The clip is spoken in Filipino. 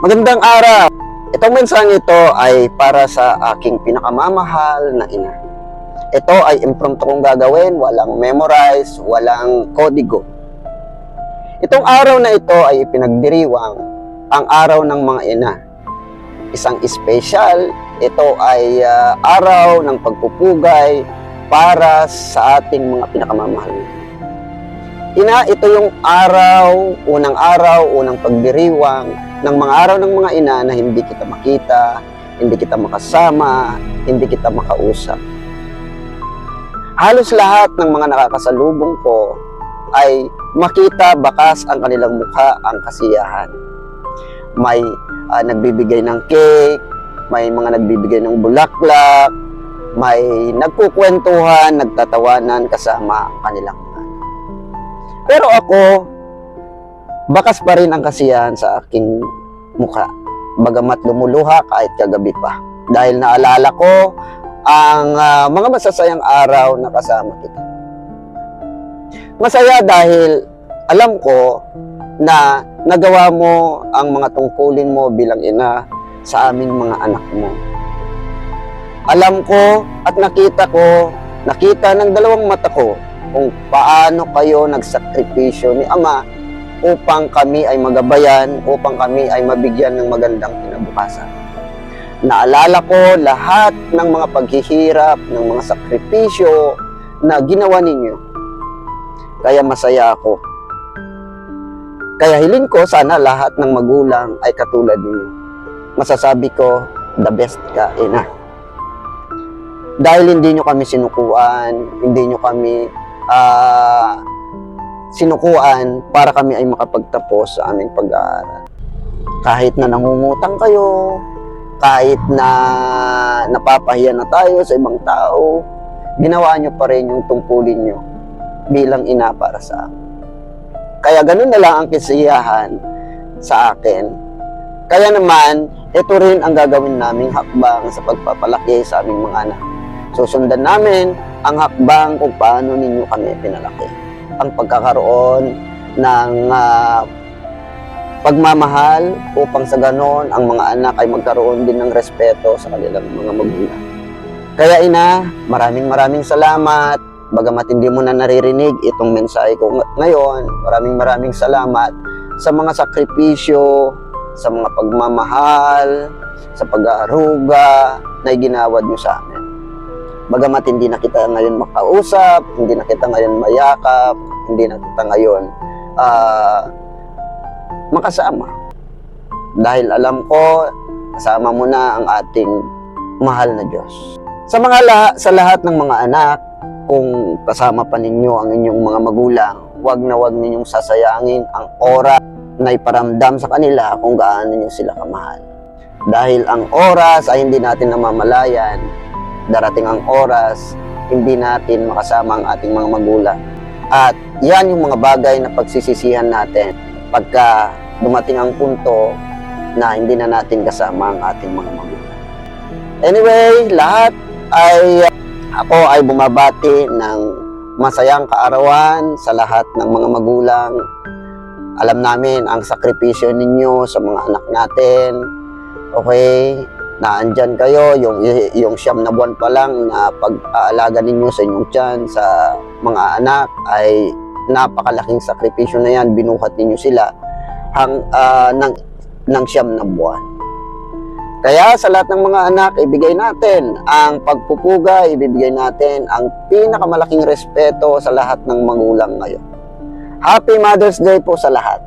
Magandang araw! Itong mensaheng ito ay para sa aking pinakamamahal na ina. Ito ay impromptu kong gagawin, walang memorize, walang kodigo. Itong araw na ito ay ipinagdiriwang ang araw ng mga ina. Isang espesyal, ito ay araw ng pagpupugay para sa ating mga pinakamamahal. Ina, ito yung unang pagdiriwang ng mga araw ng mga ina na hindi kita makita, hindi kita makasama, hindi kita makausap. Halos lahat ng mga nakakasalubong ko ay makita bakas ang kanilang mukha, ang kasiyahan. May nagbibigay ng cake, may mga nagbibigay ng bulaklak, may nagkukwentuhan, nagtatawanan kasama ang kanilang mga. Pero ako, bakas pa rin ang kasiyahan sa aking mukha, bagamat lumuluha kahit kagabi pa. Dahil naalala ko ang mga masasayang araw na kasama kita. Masaya dahil alam ko na nagawa mo ang mga tungkulin mo bilang ina sa aming mga anak mo. Alam ko at nakita ng dalawang mata ko kung paano kayo nagsakripisyo ni Ama upang kami ay magabayan, upang kami ay mabigyan ng magandang kinabukasan. Naalala ko lahat ng mga paghihirap, ng mga sakripisyo na ginawa ninyo. Kaya masaya ako. Kaya hiling ko sana lahat ng magulang ay katulad ninyo. Masasabi ko, the best ka, ina. Dahil hindi nyo kami sinukuan, hindi nyo kami sinukuan para kami ay makapagtapos sa aming pag-aaral. Kahit na nangungutang kayo, kahit na napapahiya na tayo sa ibang tao, ginawa nyo pa rin yung tungkulin nyo bilang ina para sa akin. Kaya ganun na lang ang kasiyahan sa akin. Kaya naman, ito rin ang gagawin naming hakbang sa pagpapalaki sa aming mga anak. Susundan namin ang hakbang kung paano ninyo kami pinalaki. Ang pagkakaroon ng pagmamahal upang sa ganon ang mga anak ay magkaroon din ng respeto sa kanilang mga magulang. Kaya ina, maraming salamat. Bagamat hindi mo na naririnig itong mensahe ko ngayon, maraming salamat sa mga sakripisyo, sa mga pagmamahal, sa pag-aaruga na ginawad nyo sa amin. Bagamat hindi na kita ngayon makausap, hindi na kita ngayon mayakap, hindi na kita ngayon makasama. Dahil alam ko, kasama mo na ang ating mahal na Diyos. Sa lahat ng mga anak, kung kasama pa ninyo ang inyong mga magulang, wag ninyong sasayangin ang oras na iparamdam sa kanila kung gaano niyo sila kamahal. Dahil ang oras ay hindi natin namamalayan. Darating ang oras, hindi natin makasama ang ating mga magulang. At yan yung mga bagay na pagsisisihan natin pagka dumating ang punto na hindi na natin kasama ang ating mga magulang. Anyway, ako ay bumabati ng masayang kaarawan sa lahat ng mga magulang. Alam namin ang sakripisyo ninyo sa mga anak natin. Okay? Naandyan kayo, yung 9 na buwan pa lang na pag-aalaga ninyo sa inyong tiyan, sa mga anak, ay napakalaking sakripisyo na yan. Binuhat ninyo sila ng 9 na buwan. Kaya sa lahat ng mga anak, ibigay natin ang pagpupuga, ibibigay natin ang pinakamalaking respeto sa lahat ng magulang ngayon. Happy Mother's Day po sa lahat.